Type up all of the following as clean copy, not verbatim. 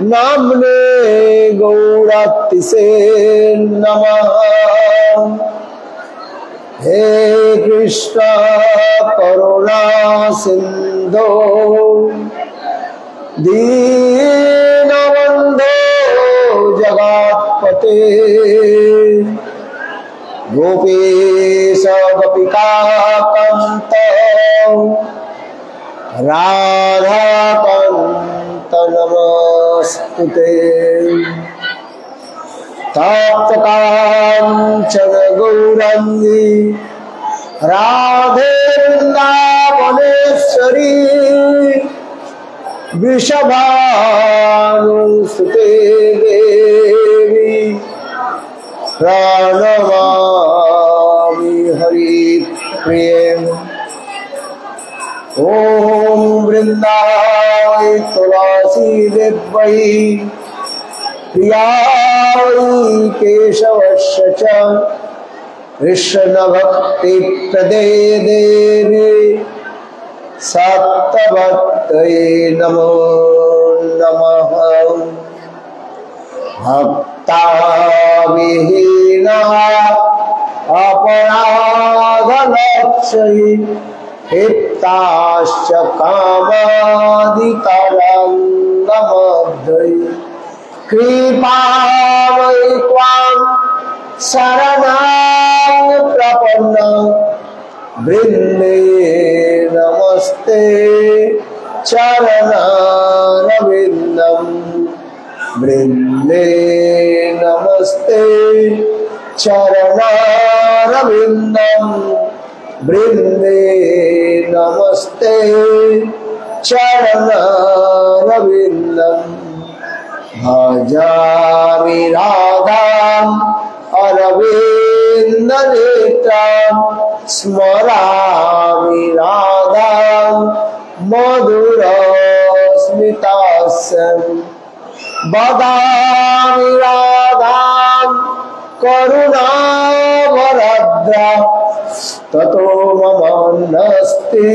नामने गौरातिसे नमः। हे कृष्ण करुणा सिंधो दीनबंधो जगत्पते गोपीश गोपिकान्त राधाकान्त नमस्तुते। तप्त कांचन गौरांगी राधे वृंदावनेश्वरी वृषभानुसुते देवी प्रणमामि हरिप्रिये। ओम वृंदावै तुलसी देवै प्रियायै केशवस्य च कृष्ण भक्ति प्रदे देवी सत्यवत्यै नमो नमः। भक्ताविहीना अपराधलक्ष्यै क्षिप्ताश्च कामादितरङ्गमध्यै कृपावै त्वां शरणां प्रपन्ना वृन्दे नमस्ते चरणारविन्दम् वृन्दे नमस्ते चरणारविन्दम् वृन्दे नमस्ते चरणारविन्दम्। भजामि राधाम् अरविन्दनेत्राम् स्मरामि राधाम् मधुरस्मितास्यम्। वदामि राधाम् करुणावरद्रा ततो मम नस्ति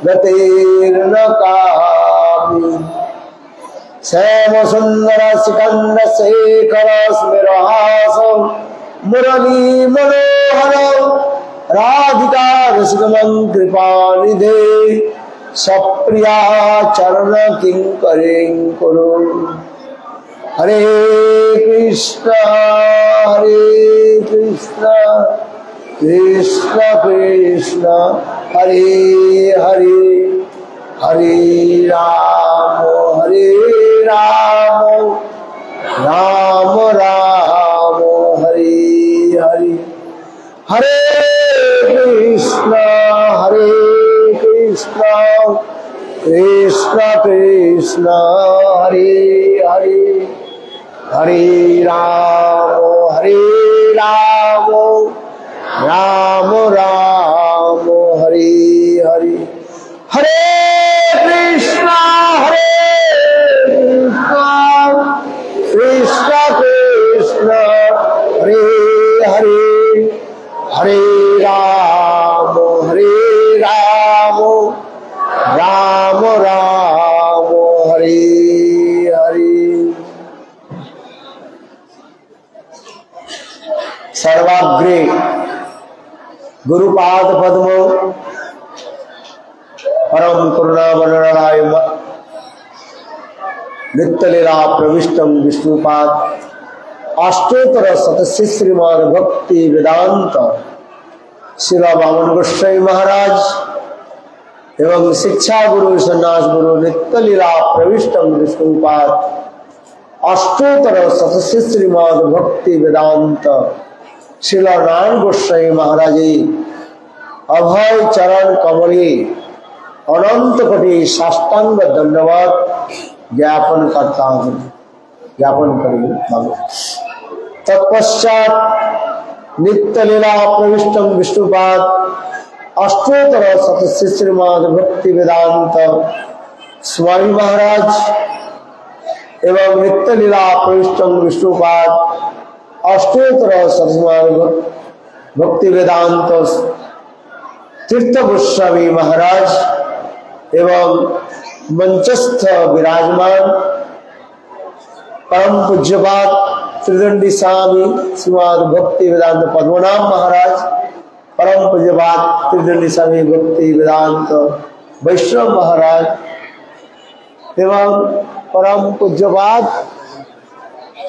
गतिर्न कापि। श्याम सुंदर सिकंद शेखर स्मिरहास मुरली मनोहर राधिका रसिकमं कृपानिधे सप्रिया चरण किंकरीं कुरु। हरे कृष्ण कृष्ण कृष्ण हरे हरे हरे राम राम राम हरे हरे। हरे कृष्ण कृष्ण कृष्ण हरे हरे हरे राम राम राम हरे हरे। हरे कृष्ण कृष्ण कृष्ण हरे हरे हरे राम राम राम हरे हरे। सर्वाग्रे गुरुपाद पद्मो परम करुणा वरदाय नित्यलीला प्रविष्टम विष्णुपाद अष्टोत्तर शतस्य श्रीमद् भक्ति वेदांत श्री वामन गोसाई महाराज एवं शिक्षा गुरु सन्यास गुरु नित्यलीला प्रविष्टम विष्णुपाद अष्टोत्तर शतस्य श्रीमद् भक्ति वेदांत श्री नारायण गोसाई महाराज अभय चरण कमले अनंत कोटि साष्टांग दंडवत ज्ञापन करता हूँ। ज्ञापन करिए। तत्पश्चात नित्यलीला प्रविष्टम विष्णुपाद अष्टोत्तर शतस्य श्रीमद् भक्ति वेदांत स्वामी महाराज एवं नित्यलीला प्रविष्टम विष्णुपाद अष्टोत्तर श्रीमद् भक्ति वेदांत तीर्थ गोस्वामी महाराज एवं मंचस्थ विराजमान परम पूज्यपाद त्रिदंडी स्वामी श्रीमद भक्ति वेदांत पद्मनाभ महाराज, परम पूज्यपाद त्रिदंडी स्वामी भक्ति वेदांत वैष्णव महाराज एवं परम पूज्यपाद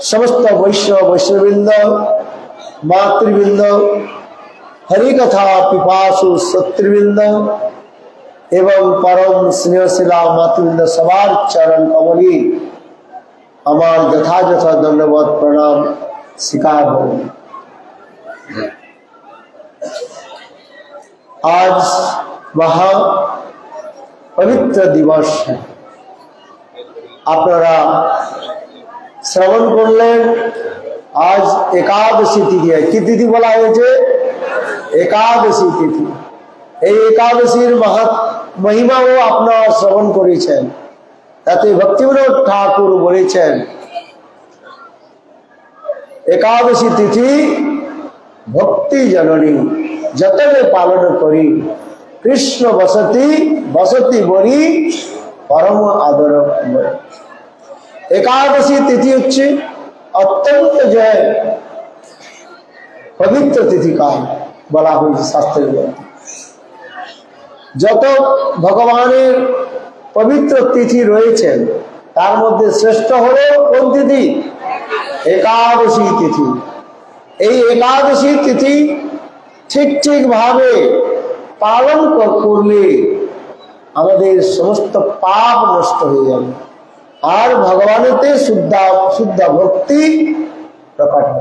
समस्त वैष्णववृंद, मातृवृंद, हरिकथा पिपासु सत्रिवृंद एवं परम स्नेहशिला मातृवृंद सवार चरण कमली আমার যথাযথ ধন্যবাদ प्रणाम स्वीकार हो। आज महा पवित्र दिवस है। আপনারা শ্রবণ করলেন आज एकादशी तिथि है। কি তিথি বলা হয়েছে? একাদশী তিথি। এই একাদশীর মহিমাও আপনারা শ্রবণ করেছেন। তাতে ভক্তিবিনোদ ঠাকুর বলেছেন একাদশী তিথি ভক্তি জননী যতনে পালন করি কৃষ্ণ বসতি বসতি বলি পরম আদর। একাদশী তিথি হচ্ছে অত্যন্ত যে পবিত্র তিথি কাল বলা হয়েছে শাস্ত্রের মধ্যে। যত ভগবানের पवित्र तिथि रही तार मध्य श्रेष्ठ हलो कौन तिथि? एकादशी तिथि। एकादशी तिथि ठीक ठीक भावे पालन करले आमादेर समस्त पाप नष्ट हो जाए और भगवानेते शुद्ध शुद्ध भक्ति प्रकट हो।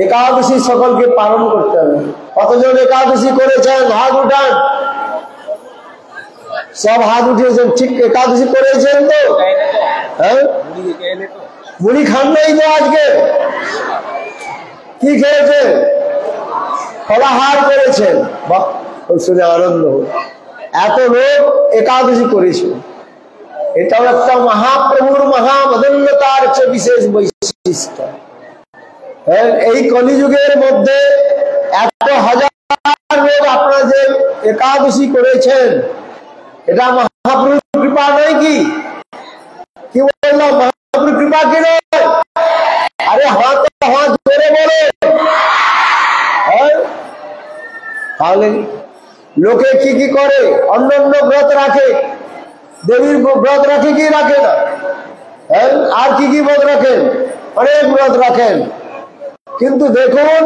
एकादशी सकल के पालन करते हैं। कतजन एकादशी करेছেন हाथ उठान। सब हाथ उठिয়েছেন, ठीक एकादशी करेছেন तो? হ্যাঁ, মুড়ি খান নাই তো আজকে? কি খেয়েছেন? ফলাহার করেছেন। বাহ, শুনে আনন্দ হল। এত লোক একাদশী করেছে, এটাও একটা মহাপ্রভুর মহামদন্যতার বিশেষ বৈশিষ্ট্য। এই কলিযুগের মধ্যে এত হাজার লোক আপনারা যে একাদশী করেছেন এটা মহাপ্রভুর কৃপা নয় কি? কি বললাম? মহাপ্রভুর কৃপা কি নয়? আরে হাত হাত ধরে বলে। তাহলে লোকে কি কি করে? অন্যান্য ব্রত রাখে, দেবীর ব্রত রাখে কি রাখে না? আর কি কি ব্রত রাখেন? অনেক ব্রত রাখেন। কিন্তু দেখুন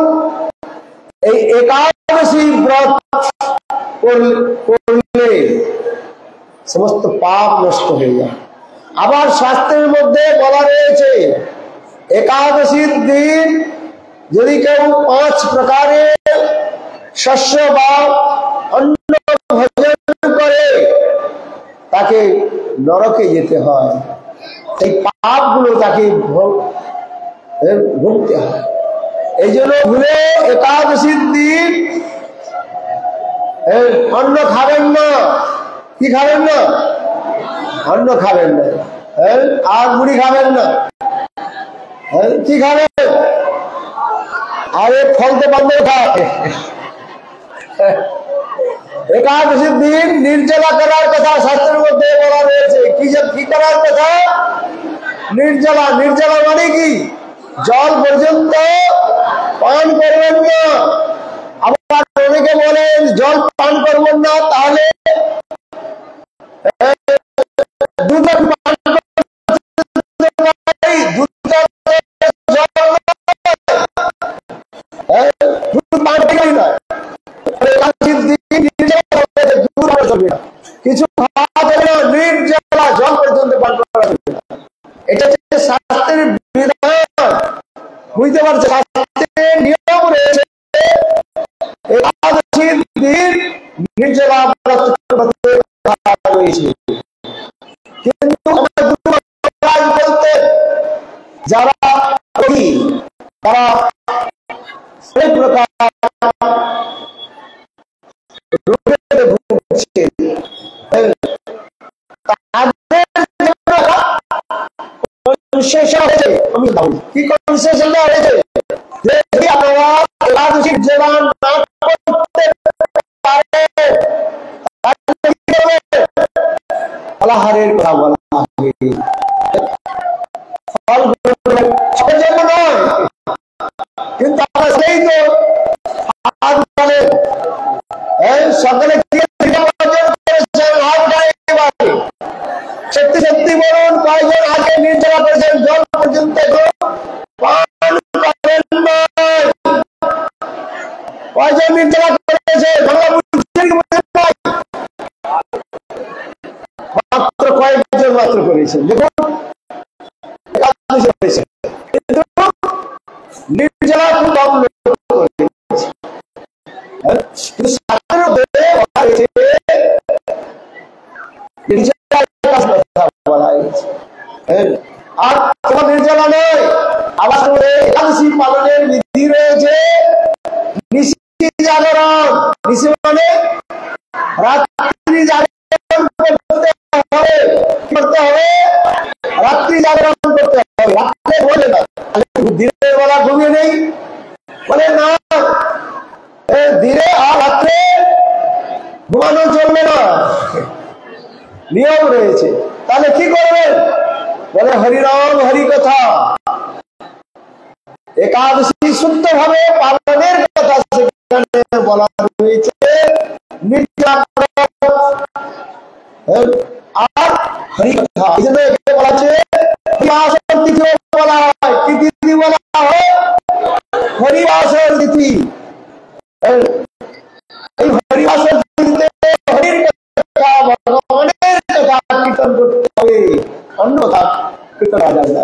এই একাদশী ব্রত করলে সমস্ত পাপ নষ্ট হয়ে যায়। আবার শাস্ত্রের মধ্যে বলা রয়েছে একাদশীর দিন যদি কেউ 5 প্রকারের শস্য বা অন্ন ভোজন করে তাকে নরকে যেতে হয়। এই পাপগুলো তাকে ভুগতে হয়। এই জন্য ভুলে একাদশীর দিন অন্ন খাবেন না। কি খাবেন না? অন্ন খাবেন না, আর মুড়ি খাবেন না। কি খাবেন? আরে ফল তো বন্ধ খায়। একাদশীর দিন নির্জলা করার কথা শাস্ত্রের মধ্যে বলা রয়েছে। কি করার কথা? নির্জলা। নির্জলা মানে কি? জল পর্যন্ত পান করবেন না। আবার অনেকে বলেন জল পান করবেন না, তাহলে দুধ পান কিছু নির্জলা জল পর্যন্ত পান করা যাবে না। এটা হচ্ছে শাস্ত্রের বিধান। বুঝতে পারছে? শাস্ত্রের নিয়ম রয়েছে একাদশীর দিন নির্জলা ব্রত করতে রয়েছে। কিন্তু বলতে যারা তারা সেই প্রকার ভুগছে, আমি কি কনসেশন হয়েছে যে যদি আপনারা একাদশীর জবান না করতে পারে ফলাহারের কথা বলা ফল সবার জন্য নয়, কিন্তু আমরা সেই তো সকালে সত্যি সত্যি বলুন কয়েকজন আগে নির্জলা করেছেন, জল পর্যন্ত কয়েকজন নির্জলা করেছে, মাত্র কয়েকজন মাত্র করেছেন। দেখুন নির্জলা খুব কম লোক আর তোমার নির্জলা নয়। আবার একাদশী পালনের বিধি রয়েছে নিশি জাগরণ। নিশি মানে রাত্রি জাগরণ করতে হবে, রাত্রি জাগরণ করতে হবে। রাত্রে বলে না দিনের বেলা ঘুমিয়ে নেই বলে না, দিনে আর রাত্রে ঘুমানো চলবে না, নিয়ম রয়েছে। তাহলে কি করবেন বলে হরিনাম হরি কথা, একাদশী শুদ্ধ ভাবে পালনের কথা সেখানে বলা হয়েছে। আর হরি কথা এই জন্য বলা হচ্ছে তিথি বলা হয়। কি তিথি বলা হয়? হরিবাসর তিথি। এই হরিবাসর তিথিতে হরির কথা ভগবানের কথা কীর্তন করতে হবে, অন্য কথা কীর্তন করা যায় না।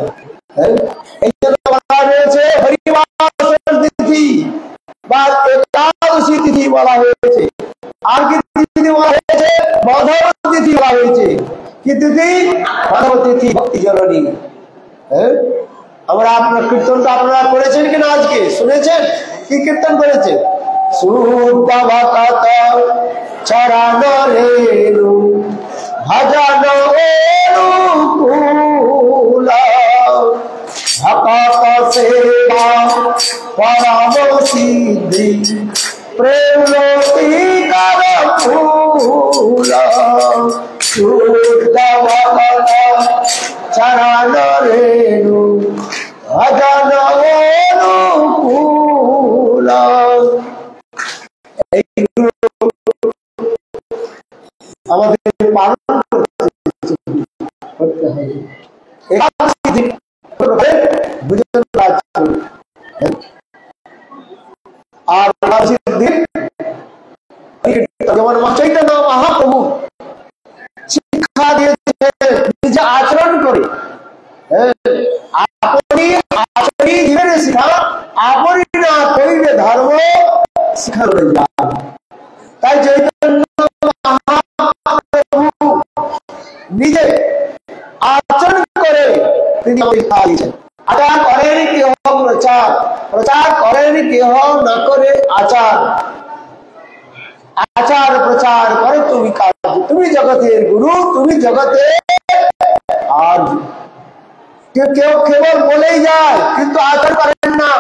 এই জন্য বলা হয়েছে হরিবাসর তিথি বা একাদশী তিথি বলা হয়েছে। আর কি তিথি বলা হয়েছে? মাধব তিথি বলা হয়েছে। কি তিথি? মাধব তিথি, ভক্তি জননী। আমরা আপনার কীর্তনটা আপনারা করেছেন কিনা? আজকে শুনেছেন কি কীর্তন করেছে? শুদ্ধ ভকত চরণ রেণু ভজন অনুকূল ভকত সেবা পরম সিদ্ধি প্রেম লোকিকার ফুল। শুদ্ধ ভকত চরণ রেণু ভজন অনুকূল। আমাদের পালন করতে হবে। আর যেমন চৈতন্য মহাপ্রভু শিক্ষা দিয়েছে নিজে আচরণ করে, আপনি আচরণ জীবনে শিখা, আপনি না করিলে ধর্ম শিখা রয়ে যায়। তাই চৈতন্য মহাপ্রভু নিজে আচরণ করে তিনি শিক্ষা দিয়েছেন। আচার করেন কেহ প্রচার, প্রচার করেন কেহ না করে আচার, আচার প্রচার করে তুমি কার্য। তুমি জগতের গুরু, তুমি জগতে আর কেউ কেবল বলেই যায় কিন্তু আচার করেন না।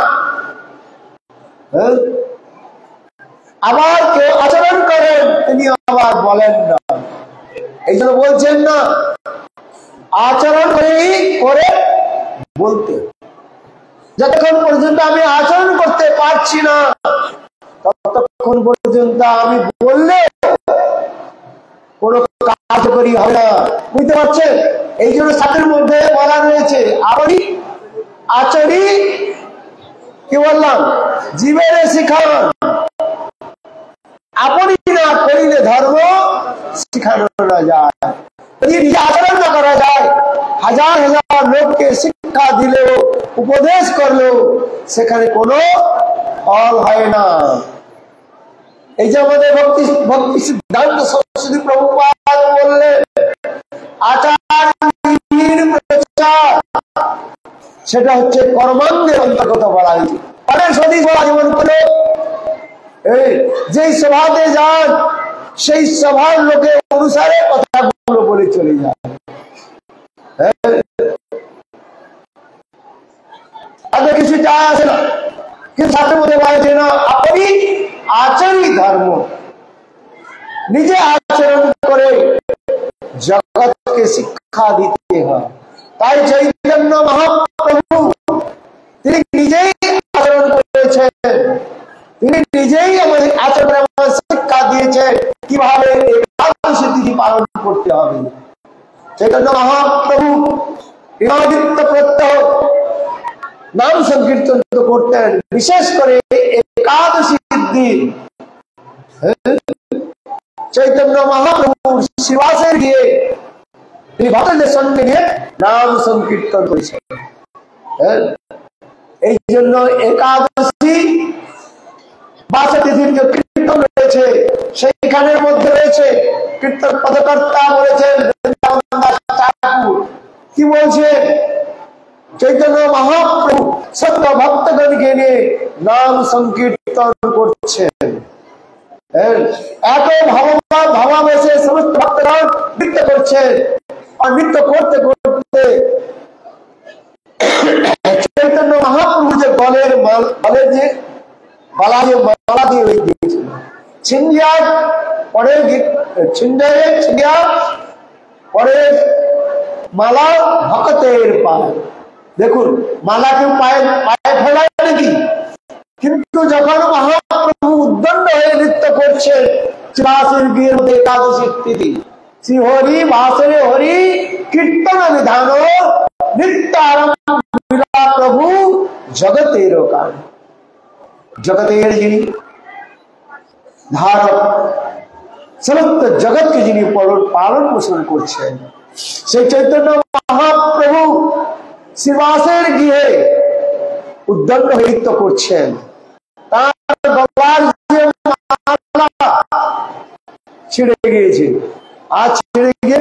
আবার কেউ আচরণ করেন তিনি আবার বলেন না। এই জন্য বলছেন না আচরণ করে বলতে। যতক্ষণ পর্যন্ত আমি আচরণ করতে পারছি না ততক্ষণ পর্যন্ত আমি বললে কোনো কার্যকরী হবে না। বুঝতে পারছেন? এই জন্য শাস্ত্রের মধ্যে বলা রয়েছে আপনি আচরি কি বললাম জীবনে শিখান, আপনি না করিলে ধর্ম শিখানো না যায়। যদি নিজে আচরণ না করা যায়, হাজার হাজার লোককে শিক্ষা দিলেও উপদেশ করলেও সেখানে কোনো ফল হয় না। এই যে আমাদের ভক্তি সিদ্ধান্ত সরস্বতী প্রভুপাদ বললেন আচার প্রচার, সেটা হচ্ছে কর্মাঙ্গের অন্তর্গত বলা হয়েছে। যেমন করে যেই সভাতে যান সেই সভার লোকের অনুসারে কথাগুলো বলে চলে যায়। তাদের কিছু যায় আসে না, কিন্তু সাথে মধ্যে বলছে না আপনি আচরণই ধর্ম। নিজে আচরণ করে জগৎকে মানুষকে শিক্ষা দিতে হয়। তাই চৈতন্য মহাপ্রভু তিনি নিজেই আচরণ করেছেন, তিনি নিজেই আমাদের আচরণে আমাদের শিক্ষা দিয়েছেন কিভাবে একাদশী তিথি পালন করতে হবে। চৈতন্য মহাপ্রভু নিরাদিত্য প্রত্যহ নাম সংকীর্তন করতেন, বিশেষ করে একাদশীর দিন চৈতন্য মহাপ্রভু শ্রীবাসে গিয়ে তিনি ভক্তদের সঙ্গে নিয়ে নাম সংকীর্তন করেছেন। এই জন্য একাদশী বাসা তিথির যে কীর্তন রয়েছে সেইখানের মধ্যে রয়েছে কীর্তন পদকর্তা বলেছেন কি বলছে, চৈতন্য মহাপ্রভু সত্য ভক্তগণকে নিয়ে নাম সংকীর্তন করছেন। এত ভাবাবেশে সমস্ত ভক্তগণ নৃত্য করছেন, আর নৃত্য করতে করতে চৈতন্য মহাপ্রভু যে গলের যে গলা যে মালা দিয়ে দিয়েছিল ছিন্দিয়া পরে পরে মালা ভক্তের পায়। দেখুন মালা কেউ পায়ে ফেলায় নাকি, কিন্তু যখন মহাপ্রভু উদ্দণ্ড হয়ে নৃত্য করছেন শ্রীবাসের বিয়ের মধ্যে একাদশী তিথি শ্রী হরি বাসরে হরি কীর্তন বিধান নৃত্য আরম্ভ প্রভু জগতের কারণ, জগতের যিনি ধারক, সমস্ত জগৎকে যিনি পালন পোষণ করছেন সেই চৈতন্য মহাপ্রভু শ্রীবাসের গৃহে উদ্দণ্ড হয়ে নৃত্য করছেন। তার গলার যে মালা ছিঁড়ে গিয়েছে, আর ছিঁড়ে গিয়ে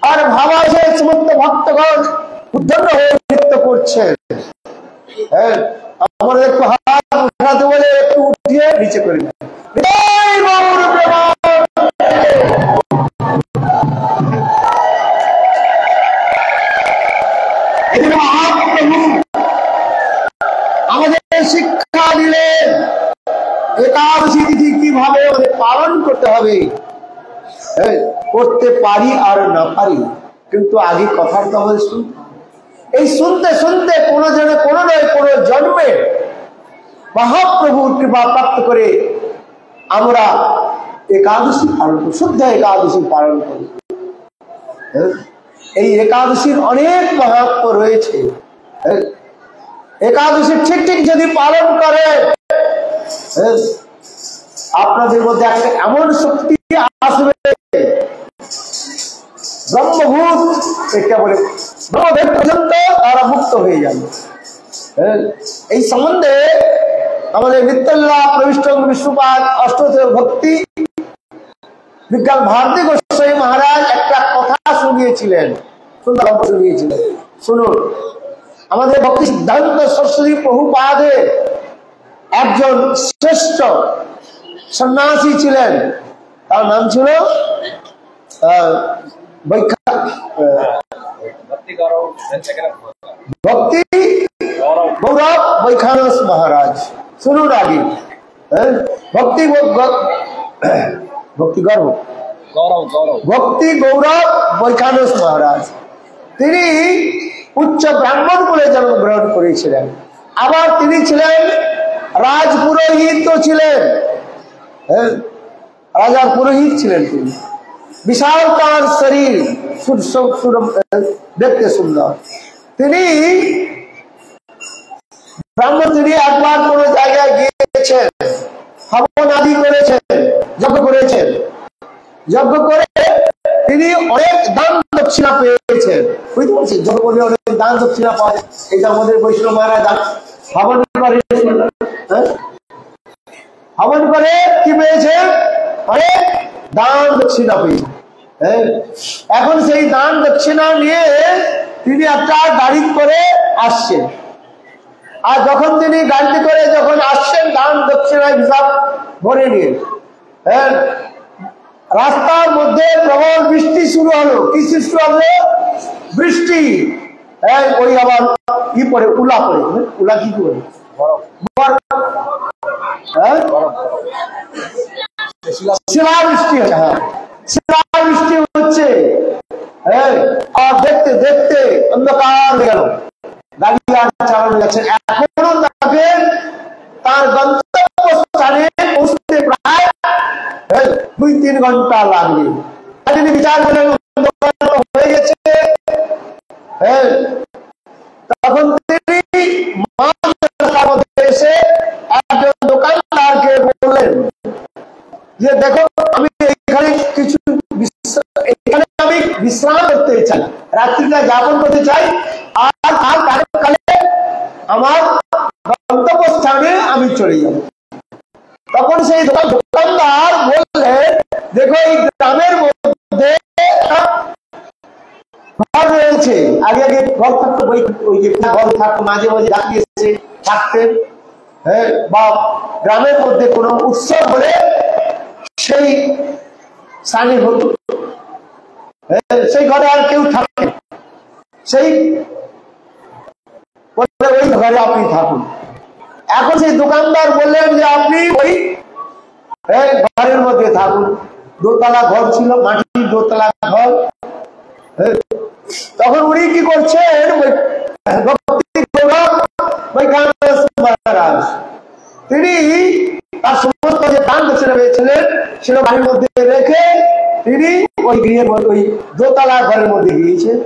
আর ভাবা যে সমস্ত ভক্তগণ উদ্দণ্ড হয়ে নৃত্য করছেন। আমাদের একটু হাত উঠাতে বলে একটু উঠিয়ে নিচে করে আমাদের শিক্ষা দিলেন একাদশী তিথি কিভাবে পালন করতে হবে। করতে পারি আর না পারি, কিন্তু আগে কথার তো আমাদের শুনতে, এই শুনতে শুনতে কোনো জন্মে মহাপ্রভুর কৃপা প্রাপ্ত করে আমরা একাদশী পালন করি, শুদ্ধ একাদশী পালন করি। এই একাদশীর অনেক মাহাত্ম্য রয়েছে। একাদশী ঠিক ঠিক যদি পালন করে আপনাদের মধ্যে একটা এমন শক্তি আসবে, ব্রহ্মভূত এটা বলে ব্রহ্মদেব পর্যন্ত তারা মুক্ত হয়ে যাবে। এই সম্বন্ধে আমাদের নিত্যলীলা প্রবিষ্ট বিষ্ণুপাদ অষ্টদশ ভক্তি বিজ্ঞান ভারতী গোস্বামী মহারাজ একটা কথা শুনিয়েছিলেন, শুনুন। আমাদের ভক্তি সিদ্ধান্ত সরস্বতী প্রভুপাদে একজন শ্রেষ্ঠ সন্ন্যাসী ছিলেন, তার নাম ছিল ভক্তি গৌরব বৈখানস মহারাজ। শুনুন আগে, ভক্তি গৌরব বৈখানস মহারাজ, তিনি উচ্চ ব্রাহ্মণ বলে জন্মগ্রহণ করেছিলেন। আবার তিনি ছিলেন রাজপুরোহিত ছিলেন, রাজার পুরোহিত ছিলেন তিনি। বিশালকার শরীর, দেখতে সুন্দর। তিনি ব্রাহ্মণ, তিনি একবার কোন জায়গায় গিয়েছেন, হবন আদি করেছেন, যজ্ঞ করেছেন। যজ্ঞ করে তিনি অনেক দান দক্ষিণা পেয়েছেন। বুঝতে পারছি, যজ্ঞ করলে অনেক দান দক্ষিণা পায়, এটা আমাদের বৈষ্ণব মহারাজ হবন করে। হবন করে কি পেয়েছে? অনেক দান দক্ষিণা পেয়েছে। এখন সেই দান দক্ষিণা নিয়ে তিনি একটা গাড়ি করে আসছেন। আর যখন তিনি গাড়িতে করে যখন আসছেন দান দক্ষিণায় হিসাব ভরে নিয়ে, রাস্তার মধ্যে প্রবল বৃষ্টি শুরু হলো। কি শুরু হলো? বৃষ্টি। ওই আবার কি পড়ে, উলা পড়ে। উলা কি করে? শিলাবৃষ্টি হচ্ছে। শিলাবৃষ্টি হচ্ছে। আর দেখতে দেখতে অন্ধকার হয়ে গেল, গাড়ি আর চালানো যাচ্ছে। এখনো তাকে তার গন্তব্যস্থানে পৌঁছতে প্রায় 2-3 ঘন্টা লাগবে। তিনি বিচার করলেন অন্ধকার হয়ে গেছে। তখন তিনি এসে একজন দোকানদারকে বললেন যে দেখো, আমি এখানে কিছু এখানে আমি বিশ্রাম করতে চাই, রাত্রিটা যাপন করতে চাই, আর কালে আমার গন্তব্যস্থানে আমি চলে যাব। তখন সেই দোকানদার বললেন, দেখো এই গ্রামের মধ্যে ঘর রয়েছে, আগে আগে ঘর থাকতো, ওই যে ঘর থাকতো, মাঝে মাঝে রাত্রি এসে থাকতেন। বা গ্রামের মধ্যে কোনো উৎসব হলে সেই স্থানে হতো, সেই ঘরে আর কেউ থাকে, সেই ওই ঘরে আপনি থাকুন। এখন সেই দোকানদার বললেন যে আপনি ওই ঘরের মধ্যে থাকুন। দোতলা ঘর ছিল, মাটির দোতলা ঘর। তখন উনি কি করছেন, তিনি তার সমস্ত যে দান দক্ষিণা পেয়েছিলেন সেটা বাড়ির মধ্যে রেখে তিনি ওই গৃহের মধ্যে, ওই দোতলা ঘরের মধ্যে গিয়েছেন।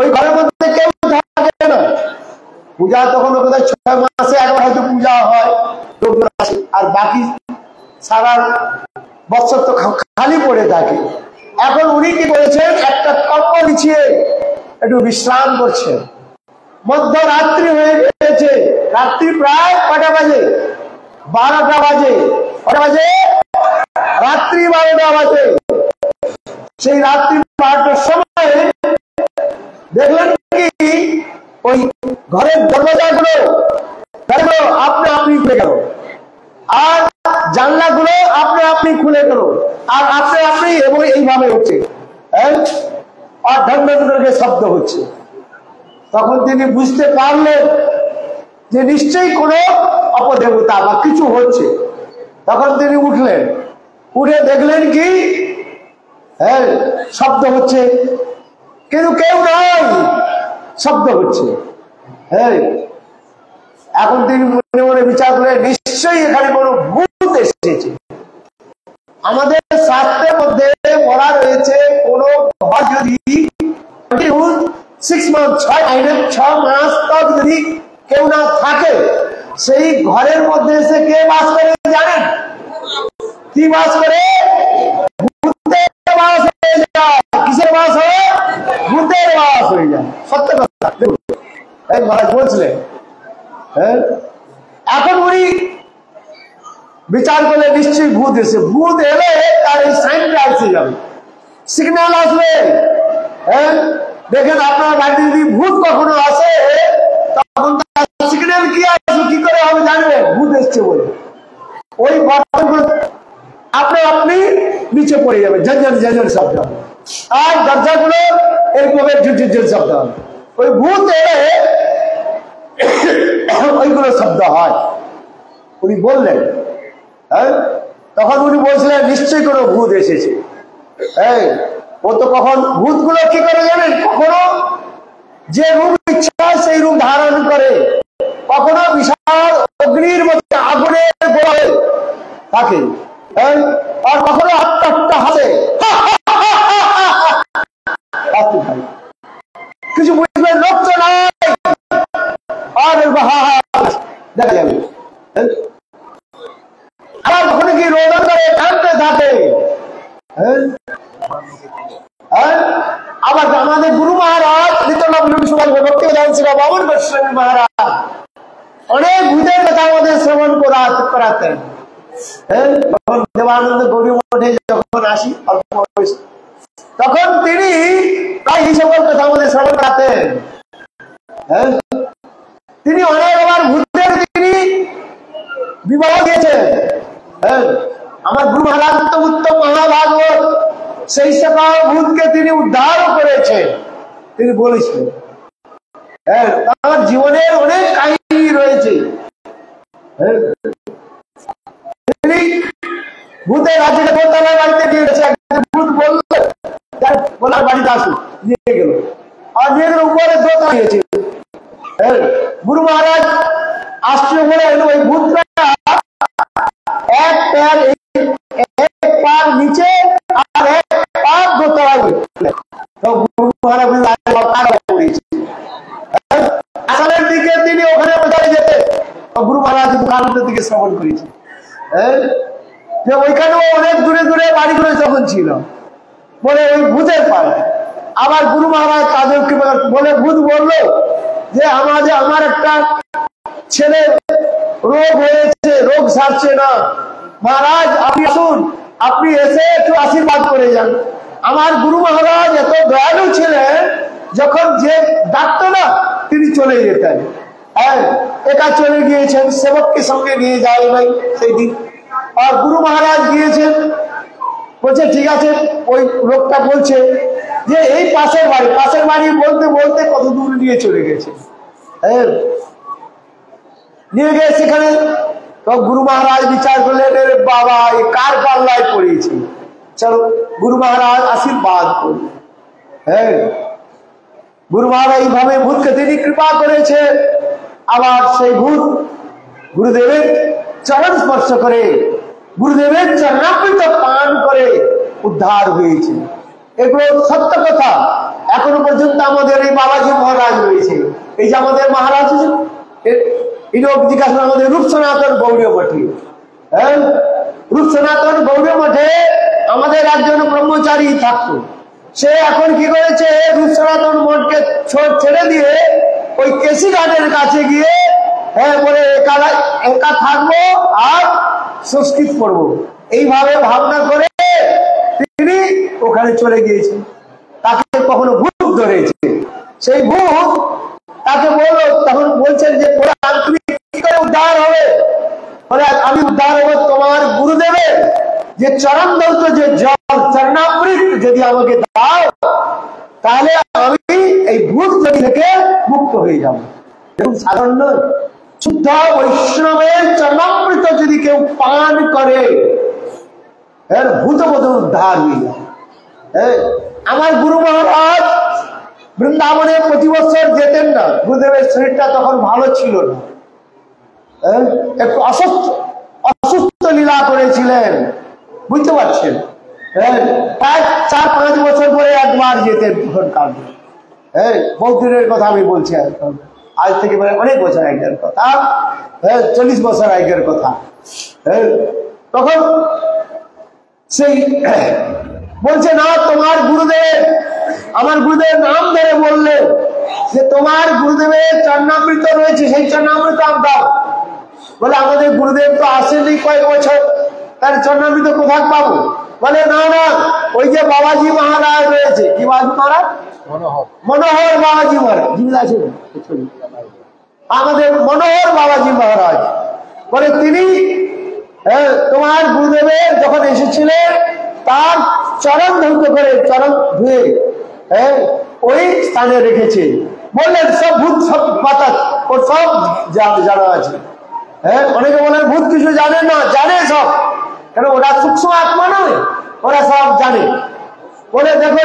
ওই ঘরের মধ্যে কেউ থাকে না। পূজা তখন 6 মাসে একবার হয়তো পূজা হয়, লোকজন আসে, আর বাকি সারা বছর তো খালি পড়ে থাকে। এখন উনি কি করেছেন, একটা কম্বল বিছিয়ে একটু বিশ্রাম করছেন। মধ্যরাত্রি হয়ে গেছে, রাত্রি প্রায় কটা বাজে? 12টা বাজে। কটা বাজে? রাত্রি 12টা বাজে। সেই রাত্রি 12টার সময় দেখলেন কি, ওই ঘরের দরজাগুলো আপনি আপনি খুলে গেল, আর জানলাগুলো আপনি আপনি খুলে গেল, আর আপনি আপনি এবং এইভাবে হচ্ছে, আর ঢন্ডে শব্দ হচ্ছে। তখন তিনি বুঝতে পারলেন যে নিশ্চয়ই কোনো অপদেবতা বা কিছু হচ্ছে। তখন তিনি উঠলেন, উঠে দেখলেন কি শব্দ হচ্ছে, কিন্তু কেউ নাই, শব্দ হচ্ছে। এখন তিনি মনে মনে বিচার করলেন, নিশ্চয়ই এখানে কোনো ভূত এসেছে। আমাদের শাস্ত্রের মধ্যে বলা রয়েছে, কোন ঘর যদি 6 মাস 6 মাস তক যদি কেউ না থাকে, সেই ঘরের মধ্যে এসে কে বাস করে জানেন? কি বাস করে? ভূতের বাস হয়ে যায়। কিসের বাস হয়? ভূতের বাস হয়ে যায়। সত্য কথা মহারাজ বলছিলেন। এখন উনি বিচার করলে নিশ্চয়ই ভূত এসে, ভূত এলে তার এই সাইনটা আসে যাবে, সিগন্যাল আসবে। দেখেন আপনার বাড়িতে যদি ভূত কখনো আসে, তখন তার সিগন্যাল কি আসবে, কি করে হবে জানবেন? ভূত এসছে বলে ওই বাটনগুলো আপনি আপনি নিচে পড়ে যাবে, ঝনঝন ঝনঝন শব্দ হবে, আর দরজাগুলো এইভাবে ঝুঝুঝুঝ শব্দ হবে। ওই ভূত এলে ওইগুলো শব্দ হয়। উনি বললেন, তখন উনি বলছিলেন নিশ্চয়ই কোনো ভূত এসেছে। ও তো কখন ভূতগুলো কি করে জানেন? কখনো যে রূপ ইচ্ছা সেই রূপ ধারণ করে, কখনো বিশাল অগ্নির মধ্যে আগুনের গোড়ায় থাকে, আর কখনো আত্মা হাসে, কিছু বুঝবেন লোক তো নাই, আর দেখা যাবে। আবার কখনো কি রোদন করে কাঁদতে থাকে। আবার আমাদের গুরু মহারাজ বামন গোস্বামী মহারাজ অনেক ভূতের কথা আমাদের শ্রবণ করাতেন। দেবানন্দ গৌরী মঠে যখন আসি অল্প বয়স, তখন তিনি প্রায় এই সকল কথা আমাদের শ্রবণ করাতেন। তিনি অনেক আবার ভূতের তিনি বিবাহ দিয়েছেন। আমার গুরু মহারাজ তো উত্তম মহাভাগবত, সেই সকল ভূতকে তিনি উদ্ধারও করেছেন। তিনি বলেছেন তার জীবনের অনেক কাহিনী রয়েছে। তিনি ভূতের রাজ্যে দোতলায় বাড়িতে গিয়েছে, ভূত বলল বাড়িতে আসুন, নিয়ে গেল। আর নিয়ে গেল উপরে দোতলা দিয়েছে। গুরু মহারাজ আশ্চর্য হলেন, ওই ভূতটা এক পার নিচে আর এক পার দোতলায়। গুরু মহারাজ আসামের দিকে তিনি ওখানে বোঝাই যেতে, গুরু মহারাজ কানন্দের দিকে শ্রবণ করেছে। যে ওইখানেও অনেক দূরে দূরে বাড়িগুলো যখন ছিল বলে ওই ভূতের পাড়ে। আবার গুরু মহারাজ তাদেরকে বলে, ভূত বললো যে আমার একটা ছেলে রোগ হয়েছে, রোগ সারছে না, মহারাজ আপনি আসুন, আপনি এসে একটু আশীর্বাদ করে যান। আমার গুরু মহারাজ এত দয়ালু ছিলেন, যখন যে ডাক্তার না তিনি চলে যেতেন। একা চলে গিয়েছেন, সেবককে সঙ্গে নিয়ে যায় নাই সেই দিন। আর গুরু মহারাজ গিয়েছেন, বলছে ঠিক আছে। ওই লোকটা বলছে যে এই পাশের বাড়ি বলতে বলতে কত দূর নিয়ে চলে গেছে। নিয়ে গিয়ে সেখানে তো গুরু মহারাজ বিচার করলেন, বাবা এ কার পাল্লায় পড়েছে, চলো গুরু মহারাজ আশীর্বাদ করলেন। গুরু মহারাজ এইভাবে ভূতকে তিনি কৃপা করেছে। আবার সেই ভূত গুরুদেবের চরণ স্পর্শ করে, গুরুদেবের চরণামৃত পান করে উদ্ধার হয়েছে। এগুলো সত্য কথা। এখনো পর্যন্ত আমাদের এই বাবাজি মহারাজ রয়েছে। এই যে আমাদের মহারাজ জিজ্ঞাসা আমাদের রূপ সনাতন গৌড়ীয় মঠে, রূপ সনাতন গৌড়ীয় মঠে আমাদের একজন ব্রহ্মচারী থাকতো। সে এখন কি করেছে, রূপ সনাতন মঠকে ছেড়ে দিয়ে ওই কেসি ঘাটের কাছে গিয়ে বলে একা থাকবো আর সংস্কৃত পড়বো, এইভাবে ভাবনা করে তিনি ওখানে চলে গিয়েছেন। তাকে কখনো ভূত ধরেছে, সেই ভূত তাকে বললো, তখন বলছেন যে তুমি কি করে উদ্ধার হবে? বলে আমি উদ্ধার হবো তোমার গুরুদেবের যে চরণ দৌত যে জল চরণামৃত যদি আমাকে দাও, তাহলে আমি এই ভূত জড়ি থেকে মুক্ত হয়ে যাবো। এবং সাধারণ নয়, শুদ্ধ বৈষ্ণবের চরণামৃত যদি কেউ পান করে ভূত বোধ উদ্ধার হয়ে যায়। আমার গুরু মহারাজ বৃন্দাবনে প্রতি বছর যেতেন না। গুরুদেবের শরীরটা তখন ভালো ছিল না, একটু অসুস্থ লীলা করেছিলেন, বুঝতে পারছেন। প্রায় 4-5 বছর পরে একবার যেতেন তখনকার। বহু দিনের কথা আমি বলছি, আজ থেকে অনেক বছর আগের কথা, 40 বছর আগের কথা। তখন সেই বলছে না, তোমার গুরুদেব, আমার গুরুদেব নাম ধরে বললে যে তোমার গুরুদেবের চরণামৃত রয়েছে, সেই চরণামৃত দাও। বলে আমাদের গুরুদেব তো আসেনি কয়েক বছর, তার চরণামৃত কোথায় পাবো? বলে না না, ওই যে বাবাজি মহারাজ রয়েছে। কি বাবাজি মহারাজ? মনোহর বাবাজি মহারাজ, জিম্মা আছে আমাদের মনোহর বাবাজি মহারাজ। বলে তিনি তোমার গুরুদেবের যখন এসেছিলেন তার চরণ ধৌত করে, চরণ ধুয়ে ওই স্থানে রেখেছে। বললেন সব ভূত সব পাতা ওর সব জানা আছে। অনেকে বলেন ভূত কিছু জানে না, জানে সব, কেন ওরা সূক্ষ্ম আত্মা নয়, ওরা সব জানে। বলে দেখো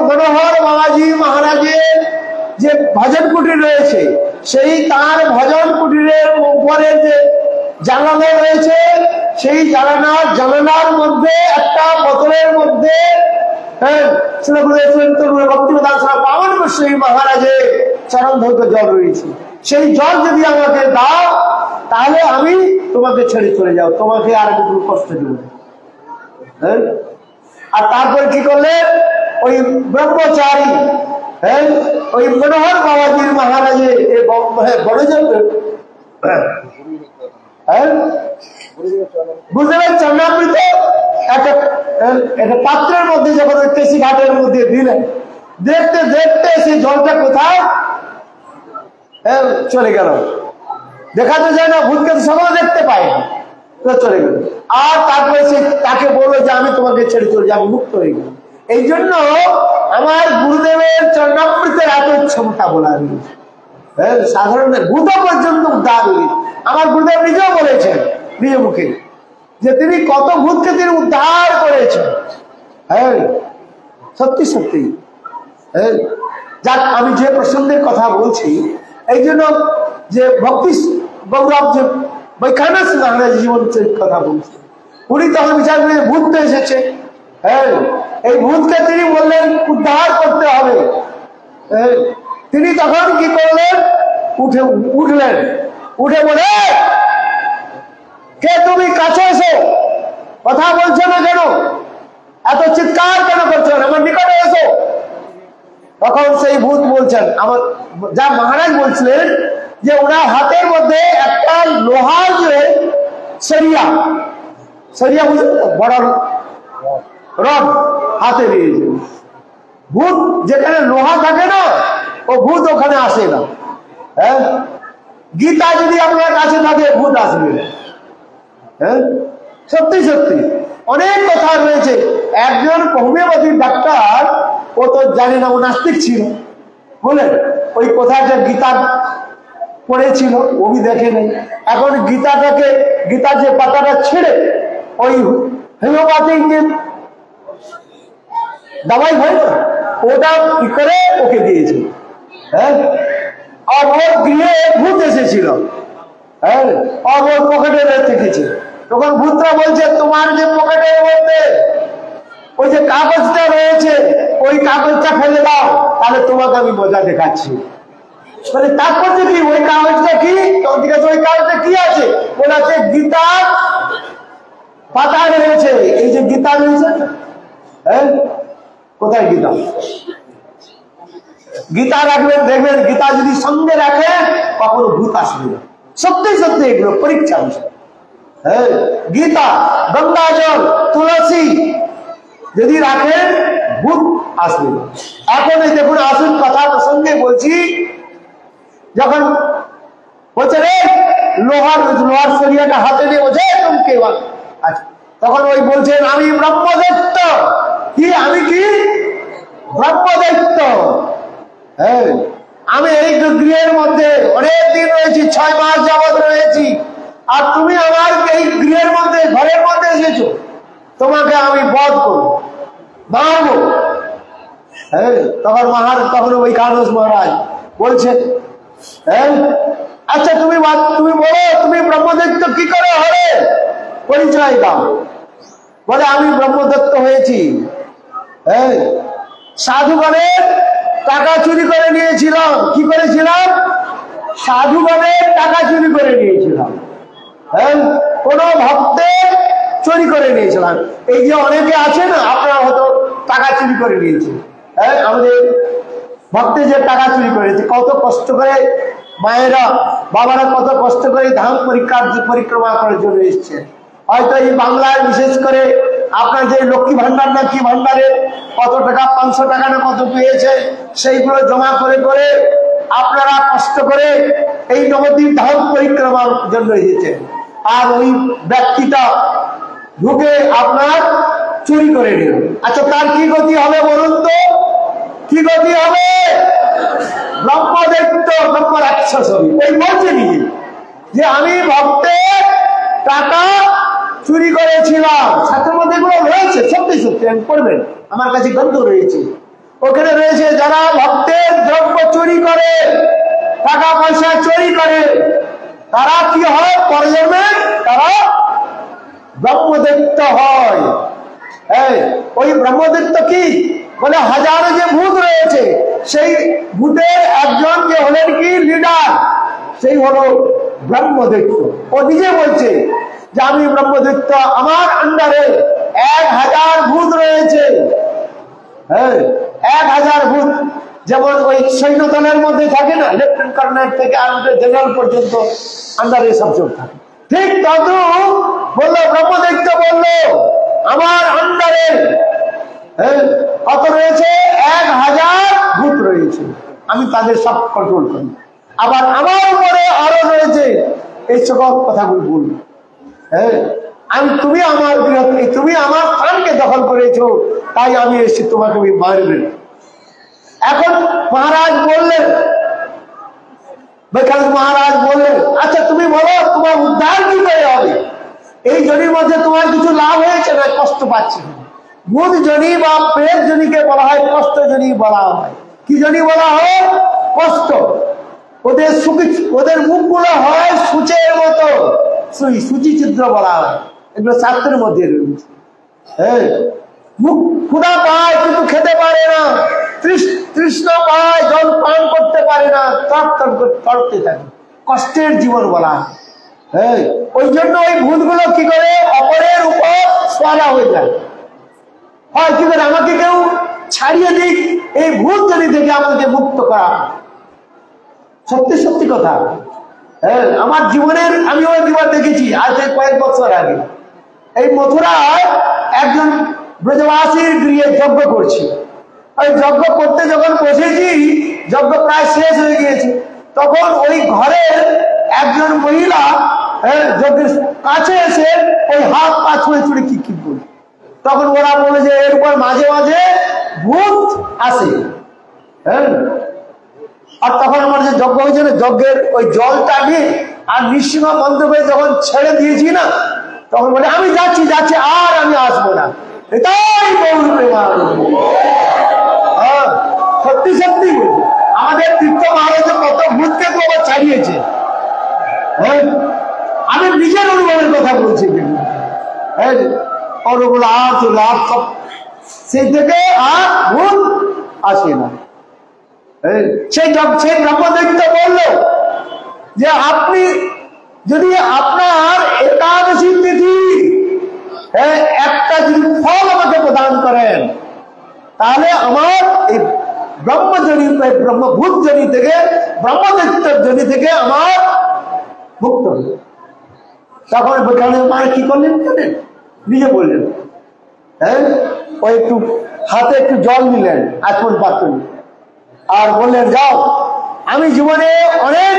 মনোহর বাবাজি মহারাজের যে ভজন কুটির রয়েছে, সেই তার ভজন কুটিরের উপরে যে জানালা রয়েছে, সেই জানালার মধ্যে একটা বোতলের মধ্যে পাবন গোস্বামী মহারাজের চরণ ধৌত জল রয়েছে। সেই জল যদি আমাকে দাও, তাহলে আমি তোমাকে ছেড়ে চলে যাও, তোমাকে আর একটু কষ্ট দেব। আর তারপরে কি করলে ওই ব্রহ্মচারী ওই মনোহর বাবাজির মহারাজের গুরুদেবের চরণামৃত একটা পাত্রের মধ্যে যখন ওই কেসি ঘাটের মধ্যে দিলেন, দেখতে দেখতে সেই জলটা কোথায় চলে গেল। দেখা তো যায় না, ভূতকে তো সকলে দেখতে পায় না, চলে গেল। আর তারপরে সে তাকে বললো যে আমি তোমাকে ছেড়ে চলে যাবো, মুক্ত হয়ে গেল। এই জন্য আমার গুরুদেবের চরণামৃতের এত ক্ষমতা বলা হয়েছে। সাধারণ ভূত পর্যন্ত উদ্ধার হয়েছে। আমার গুরুদেব নিজেও বলেছেন নিজ মুখে যে তিনি কত ভূতকে তিনি উদ্ধার করেছেন। সত্যি সত্যি যাক, আমি যে প্রসঙ্গের কথা বলছি এই জন্য যে ভক্তি গৌরব যে বৈখানস মহারাজ জীবন কথা বলছে, উনি তখন বিচার করে ভূত তো এসেছে, এই ভূতকে তিনি বললেন উদ্ধার করতে হবে। তিনি তখন কি করলেন, উঠলেন, উঠে বলে, কে তুমি, কাছে এসো, কথা বলছো না কেন, এত চিৎকার কেন করছো, আমার নিকটে এসো। তখন সেই ভূত বলছেন, আমার যা মহারাজ বলছিলেন যে ওনার হাতের মধ্যে একটা লোহার যে সরিয়া বুঝলেন, বড় রড হাতে নিয়েছে। ভূত যেখানে লোহা থাকে না, ও ভূত ওখানে আসে না। গীতা যদি আপনার কাছে থাকে ভূত আসবে না। সত্যি সত্যি অনেক কথা রয়েছে। একজন হোমিওপ্যাথির ডাক্তার, ও তো জানে না, ও নাস্তিক ছিল, বলেন ওই কথাটা গীতা পড়েছিল, ওই দেখে নেই। এখন গীতার যে পাতাটা ছেড়ে ওই হোমিওপ্যাথিক যে দাবাই হয় না, ওটা কি করে ওকে দিয়েছে। আর ওর গৃহে ভূত এসেছিল, আর ওর পকেটে থেকেছে। তখন ভূতরা বলছে, তোমার যে পকেটের মধ্যে ওই যে কাগজটা রয়েছে, ওই কাগজটা ফেলে দাও, তাহলে তোমাকে আমি মজা দেখাচ্ছি। মানে তাৎপর্য কি, ওই কাগজটা কি, ওই কাগজটা কি আছে, ওটা হচ্ছে গীতার পাতা রয়েছে। এই যে গীতা রয়েছে, কোথায় গীতা, গীতা রাখবেন, দেখবেন গীতা যদি সঙ্গে রাখে কখনো ভূত আসবে না। সত্যি সত্যি এগুলো পরীক্ষা বিষয়। গীতা, গঙ্গা জল, তুলসী যদি রাখেন ভূত আসবে না। এখন এই দেখুন, আসুন কথা প্রসঙ্গে বলছি। যখন বলছে রে লোহার সরিয়াটা হাতে নিয়ে বলছে তুমি কে, আচ্ছা, তখন ওই বলছেন আমি ব্রহ্মদৈত্য। কি, আমি কি ব্রহ্মদৈত্য? আমি এই গৃহের মধ্যে অনেক দিন রয়েছি, 6 মাস যাবৎ রয়েছি, আর তুমি আমার এই গৃহের মধ্যে, ঘরের মধ্যে এসেছো, তোমাকে আমি বধ করবো, মারবো। তখন ওই কানস মহারাজ বলছে, আচ্ছা তুমি বলো, তুমি ব্রহ্মদৈত্য কি করে হবে, পরিচয় দাও। বলে আমি ব্রহ্মদত্ত হয়েছি, সাধুগণের টাকা চুরি করে নিয়েছিলাম। কি করেছিলাম? সাধুগণের টাকা চুরি করে নিয়েছিলাম, কোন ভক্তের চুরি করে নিয়েছিলাম। এই যে অনেকে আছে না, আপনারা হয়তো টাকা চুরি করে নিয়েছে, আমাদের ভক্তে যে টাকা চুরি করেছে, কত কষ্ট করে মায়েরা বাবারা কত কষ্ট করে ধাম পরিক্রমা করার জন্য এসছে। হয়তো এই বাংলায় বিশেষ করে আপনার যে লক্ষ্মী ভান্ডার না কি ভান্ডারে কত টাকা, 500 টাকা না কত পেয়েছে, সেইগুলো জমা করে করে আপনারা কষ্ট করে এই নবদ্বীপ ধাম পরিক্রমার জন্য এসেছে। আর ওই ব্যক্তিটা ঢুকে আপনার চুরি করে নিল। আচ্ছা, তার কি গতি হবে বলুন তো? কি গতি হবে? ব্রহ্মদৈত্য, ব্রহ্ম রাক্ষস হবে। ওই বলছে নিজে যে আমি ভক্তের টাকা চুরি করেছিলাম। সাথের মধ্যে এগুলো রয়েছে, সত্যি সত্যি আমি পড়বেন, আমার কাছে গ্রন্থ রয়েছে, ওখানে রয়েছে যারা ভক্তের দ্রব্য চুরি করে, টাকা পয়সা চুরি করে, তারা কি হয়, পরজন্মে তারা ব্রহ্মদৈত্য হয়। ওই ব্রহ্মদৈত্য কি বলে, হাজারো যে ভূত রয়েছে, সেই ভূতের একজন যে হলেন কি লিডার, সেই হলো ব্রহ্মদৈত্য। ও নিজে বলছে যে আমি ব্রহ্মদৈত্য, আমার আন্ডারে 1000 ভূত রয়েছে। 1000 ভূত, যেমন ওই সৈন্যদলের মধ্যে থাকে না, লেফটেন্যান্ট কর্নেল থেকে আরম্ভ জেনারেল পর্যন্ত আন্ডারে সব থাকে, ঠিক তত বললো ব্রহ্মদৈত্য, বললো আমার আন্ডারে কত রয়েছে, 1000 ভূত রয়েছে, আমি তাদের সব কন্ট্রোল করি। আবার আমার উপরে আরো রয়েছে, এই সকল কথাগুলো বলবো। তুমি আমার স্থানকে দখল করেছো, তাই আমি এসেছি, তোমাকে আমি মারবেন। এখন মহারাজ বললেন, মহারাজ বললেন, আচ্ছা তুমি বলো তোমার উদ্ধার কি করে হবে? এই জনির মধ্যে তোমার কিছু লাভ হয়েছে না কষ্ট পাচ্ছি? ভূত জনি বা প্রেত জনিকে বলা হয় কষ্ট জনি বলা হয়। কি জানি বলা হয় কষ্ট। ওদের মুখগুলো হয় সূচের মতো, সূচি চিত্র বলা হয়, এগুলো শাস্ত্রের মধ্যে রয়েছে। হ্যাঁ, মুখ ক্ষুধা পায় কিন্তু খেতে পারে না, তৃষ্ণা পায় জল পান করতে পারে না, তড়তে থাকে, কষ্টের জীবন বলা হয়। হ্যাঁ, ওই জন্য ওই ভূতগুলো কি করে অপরের উপর সোয়ালা হয়ে যায়, হয় কি করে আমাকে কেউ ছাড়িয়ে দিক, এই ভূত যদি থেকে আমাকে মুক্ত করা। সত্যি সত্যি কথা। হ্যাঁ, আমার জীবনের আমি ওই জীবন দেখেছি আজ কয়েক বছর আগে। এই মথুরায় একজন ব্রজবাসীর গৃহে যজ্ঞ করছি। ওই যজ্ঞ করতে যখন বসেছি, যজ্ঞ প্রায় শেষ হয়ে গিয়েছে, তখন ওই ঘরের একজন মহিলা যজ্ঞের কাছে এসে ওই হাত পা ছুঁড়ে ছুঁড়ে কি বলে। তখন ওরা বলে যে এর উপর মাঝে মাঝে ভূত আসে। হ্যাঁ, আর তখন আমার যে যজ্ঞ হয়েছে না, যজ্ঞের ওই জলটা নিয়ে আর নৃসিংহ মন্ত্র করে যখন ছেড়ে দিয়েছি না, তখন বলে আমি যাচ্ছি আর আমি আসবো না। এটাই গৌর প্রেমানন্দ। হ্যাঁ, সত্যি সত্যি আমাদের তীর্থ মহারাজ কত ভূতকে তো আবার ছাড়িয়েছে। হ্যাঁ, আমি নিজের অনুভবের কথা বলছি। হ্যাঁ, লাভ সব সেই থেকে আর ভূত আসে না। সেই ব্রহ্মদৈত্য বলল যে আপনি যদি আপনার একাদশী তিথি একটা যদি ফল আমাকে প্রদান করেন, তাহলে আমার এই ব্রহ্মভূত জনি থেকে, ব্রহ্মদৈত্যের জনি থেকে আমার মুক্ত হবে। তখন মানে কি করলেন জানেন? নিজে বললেন, হ্যাঁ, ওই একটু হাতে একটু জল নিলেন আচমন পাত্র, আর বললেন যাও, আমি জীবনে অনেক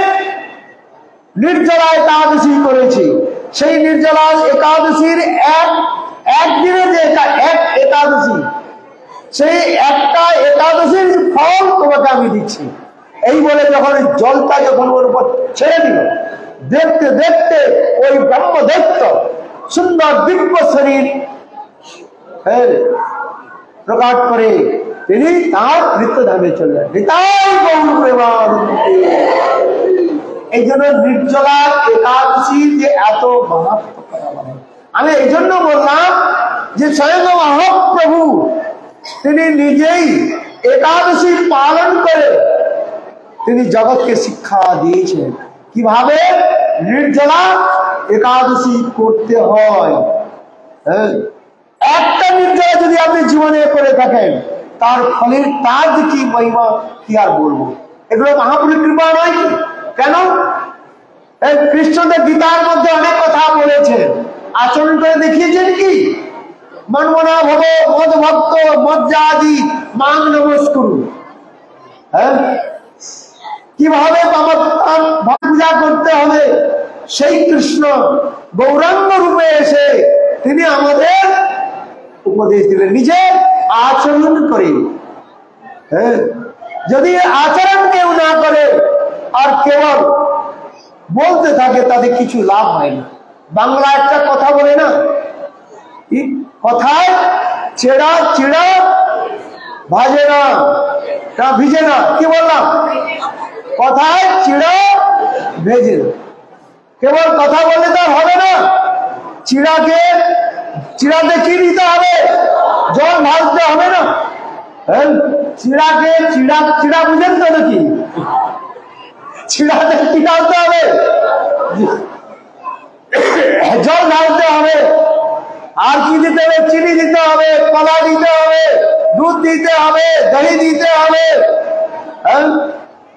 নির্জলা একাদশী করেছি, সেই নির্জলা একাদশীর একদিনে যে এক একাদশী, সেই একটা একাদশীর ফল তোমাকে আমি দিচ্ছি। এই বলে যখন জলটা যখন ওর উপর ছেড়ে দিল, দেখতে দেখতে ওই ব্রহ্মদৈত্য সুন্দর দিব্য শরীর প্রকাশ করে তিনি তার নিত্যধামে চললেন। এই জন্য নির্জলা একাদশী যে এত মাহাত্ম্য করা হয়, আমি এই জন্য বললাম যে স্বয়ং মহাপ্রভু তিনি নিজেই একাদশী পালন করে তিনি জগৎকে শিক্ষা দিয়েছেন কিভাবে নির্জলা একাদশী করতে হয়। একটা নির্জলা যদি আপনি জীবনে করে থাকেন, তার ফলের তার যে কি মহিমা কি আর বলবো। এগুলো মহাপুরুষ কৃপা নয় কি? কেন? কৃষ্ণদেব গীতার মধ্যে অনেক কথা বলেছেন, আচরণ করে দেখিয়েছেন কি? মনমনা ভব মদ ভক্ত মজ্জাদি মাং নমস্কুরু। হ্যাঁ, কিভাবে আমার পূজা করতে হবে, সেই কৃষ্ণ গৌরাঙ্গ রূপে এসে তিনি আমাদের উপদেশ দিলেন নিজে আচরণ করে। হ্যাঁ, যদি আচরণ কেউ না করে আর কেবল বলতে থাকে, তাদের কিছু লাভ হয় না। বাংলা একটা কথা বলে না, কথায় চেড়া চিড়া ভাজে না, তা ভিজে না। কি বললাম? কথায় চিড়া ভেজে না। কেবল কথা বললে তো হবে না, চিড়াতে কি দিতে হবে? জল ঢালতে হবে না? চিড়াকে চিড়া বুঝেন তো নাকি? চিড়াতে কি ঢালতে হবে? জল ঢালতে হবে। আর কি দিতে হবে? চিনি দিতে হবে, কলা দিতে হবে, দুধ দিতে হবে, দহি দিতে হবে।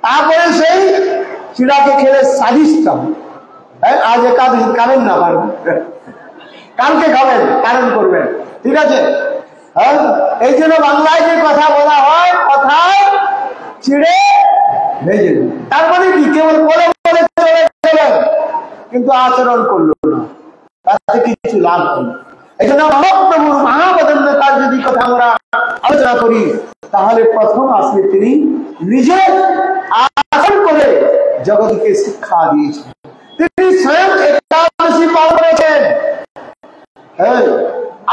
তারপরে সেই চিড়াকে খেলে স্বাদিষ্ট। আজ একাদশী খাবেন না, কালকে খাবেন, কারণ করবেন, ঠিক আছে? এই জন্য বাংলায় যে কথা বলা হয়, কথায় চিড়ে ভেজে। তার মানে কি? কেবল বলে বলে চলে গেলেন, কিন্তু আচরণ করলো না, তাতে কিছু লাভ হলো। এই জন্য মহাপ্রভুর মহাবদন্যতার যদি কথা আমরা আলোচনা করি, তাহলে প্রথম আসলে তিনি নিজে আচরণ করে জগৎকে শিক্ষা দিয়েছেন। তিনি স্বয়ং একাদশী পালন করেছেন,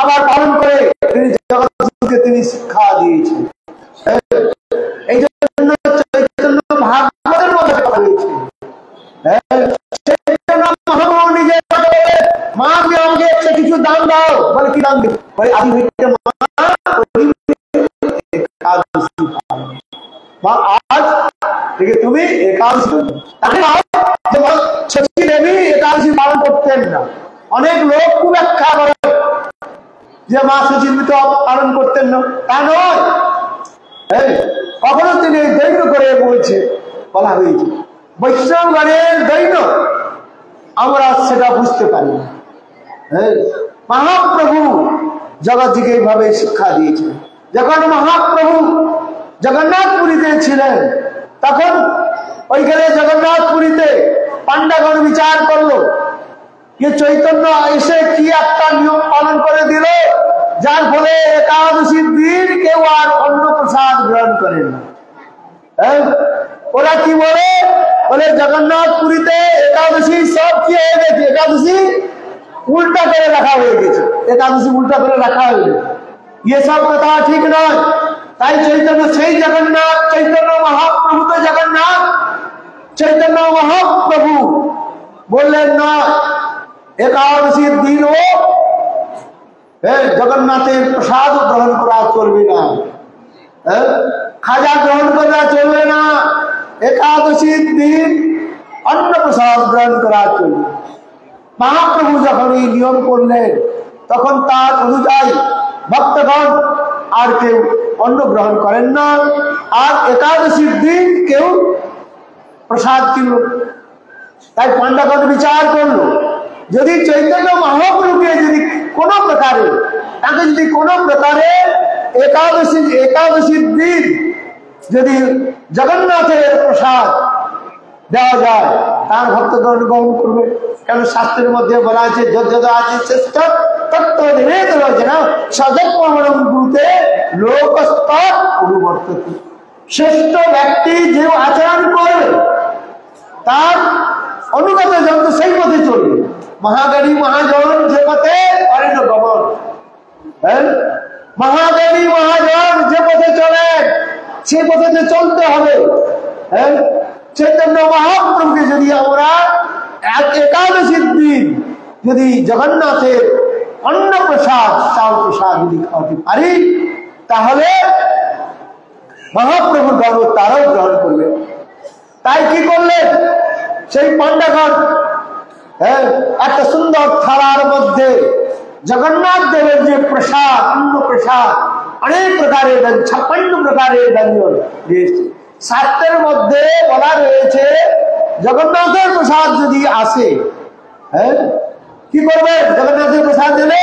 আবার পালন করে তিনি জগৎকে তিনি শিক্ষা দিয়েছেন। এই জন্য আজ থেকে তুমি একাদশী, শচী দেবী একাদশী পালন করতেন না। অনেক লোক খুব ব্যাখ্যা করে যে মা শচী পালন করতেন না, তা নয়। কখনো তিনি দৈন্য করে বলছে, বলা হয়েছে বৈষ্ণবগণের দৈন্য, আমরা সেটা বুঝতে পারি না। মহাপ্রভু জগৎকে এইভাবে শিক্ষা দিয়েছেন। যখন মহাপ্রভু জগন্নাথপুরীতে ছিলেন, তখন ওইখানে জগন্নাথপুরীতে পান্ডাগণ বিচার করলো যে চৈতন্য এসে কি একটা নিয়ম পালন করে দিল, যার ফলে একাদশীর দিন কেউ আর অন্ন প্রসাদ গ্রহণ করে না। ওরা কি বলে, জগন্নাথপুরীতে একাদশী সব কি হয়ে গেছে, একাদশী উল্টা করে রাখা হয়ে গেছে, একাদশী উল্টা করে রাখা হয়ে গেছে। ये सब কথা ঠিক নয়। তাই চৈতন্য, সেই জগন্নাথ চৈতন্য মহাপ্রভু তো জগন্নাথ, চৈতন্য মহাপ্রভু বললেন না একাদশীর দিন ও জগন্নাথের প্রসাদ গ্রহণ করা চলবে না, খাজা গ্রহণ করা চলবে না, একাদশীর দিন অন্ন প্রসাদ গ্রহণ করা চলবে। মহাপ্রভু যখন এই নিয়ম করলেন, তখন তার অনুযায়ী ভক্তগণ আর কেউ অন্ন গ্রহণ করেন না, আর একাদশীর দিন কেউ প্রসাদ কিনল। তাই পান্ডাগণ বিচার করলো, যদি চৈতন্য মহাপ্রভুকে যদি কোনো প্রকারে, তাকে যদি কোনো প্রকারে একাদশীর দিন যদি জগন্নাথের প্রসাদ দেওয়া যায়, তার ভক্তগণ গ্রহণ করবে। কেন শাস্ত্রের মধ্যে বলা আছে যজ্ঞ আছে শ্রেষ্ঠ তত্ত্ব নিবেদ রয়েছে না সদকমরম গুরুতে লোকস্তর অনুবর্ততি। শ্রেষ্ঠ ব্যক্তি যে আচরণ করবে তার অনুগত যন্ত্র সেই পথে চলবে। মহাজ্ঞানী মহাজন যে পথে অরণ্য গমন, মহাজ্ঞানী মহাজন যে পথে চলে সেই পথে চলতে হবে। চৈতন্য মহাপ্রভুকে যদি আমরা একাদশীর দিন যদি জগন্নাথের অন্ন প্রসাদ চাল প্রসাদ যদি খাওয়াতে পারি, তাহলে মহাপ্রভুর গর্ব তারাও গ্রহণ করবে। তাই কি করলেন সেই পান্ডাগণ, একটা সুন্দর থালার মধ্যে জগন্নাথ দেবের যে প্রসাদ, অন্ন প্রসাদ, অনেক প্রকারের 56 প্রকারের ব্যঞ্জন দিয়েছে। শাস্ত্রের মধ্যে বলা রয়েছে জগন্নাথের প্রসাদ যদি আসে, কি করবে? জগন্নাথের প্রসাদ দিলে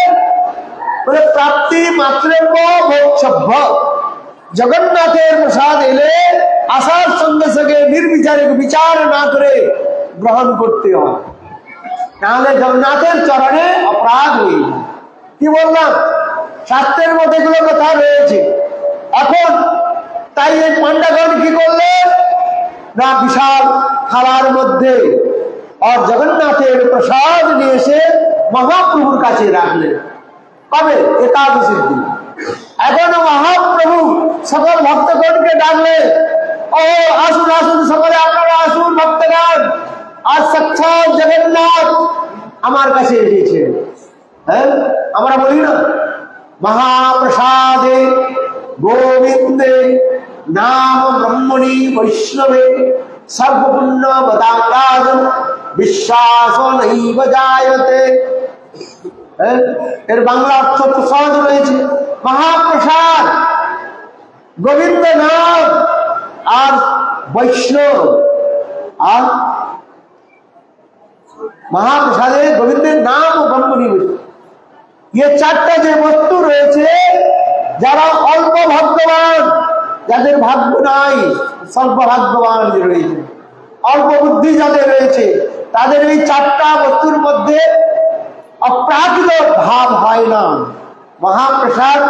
বলে প্রাপ্তি মাতৃব্য ভোক্তব্য। জগন্নাথের প্রসাদ এলে আসার সঙ্গে সঙ্গে নির্বিচারে বিচার না করে গ্রহণ করতে হয়, নাহলে জগন্নাথের চরণে অপরাধ হয়ে যায়। কি বললাম, শাস্ত্রের মধ্যে এগুলো কথা রয়েছে। এখন তাই এই পান্ডাগণ কি করলেন না, বিশাল থালার মধ্যে আর জগন্নাথের প্রসাদ নিয়ে এসে মহাপ্রভুর কাছে রাখলেন। কবে? একাদশীর দিন। এখন মহাপ্রভু সকল ভক্তগণকে ডাকলেন, ও আসুন আসুন সকলে, আপনারা আসুন ভক্তগণ, আজ সাক্ষাৎ জগন্নাথ আমার কাছে এসেছে। আমরা বলি না মহাপ্রসাদে গোবিন্দে নাম ব্রহ্মণি বৈষ্ণবে সর্বপুণ্য বদাম বিশ্বাস নৈব জায়তে। এর বাংলা অর্থ তো সহজ রয়েছে, মহাপ্রসাদ গোবিন্দ নাম আর বৈষ্ণব, আর মহাপ্রসাদে গোবিন্দের নাম ও ব্রহ্মণি বৈষ্ণব, ये চারটা যে বস্তু রয়েছে, যারা অল্প ভাগ্যবান, যাদের ভাগ্য নাই, স্বল্প ভাগ্যবান যে রয়েছে, অল্প বুদ্ধি যাদের রয়েছে, তাদের এই চারটা বস্তুর মধ্যে অপ্রাকৃত ভাব হয় না। মহাপ্রসাদ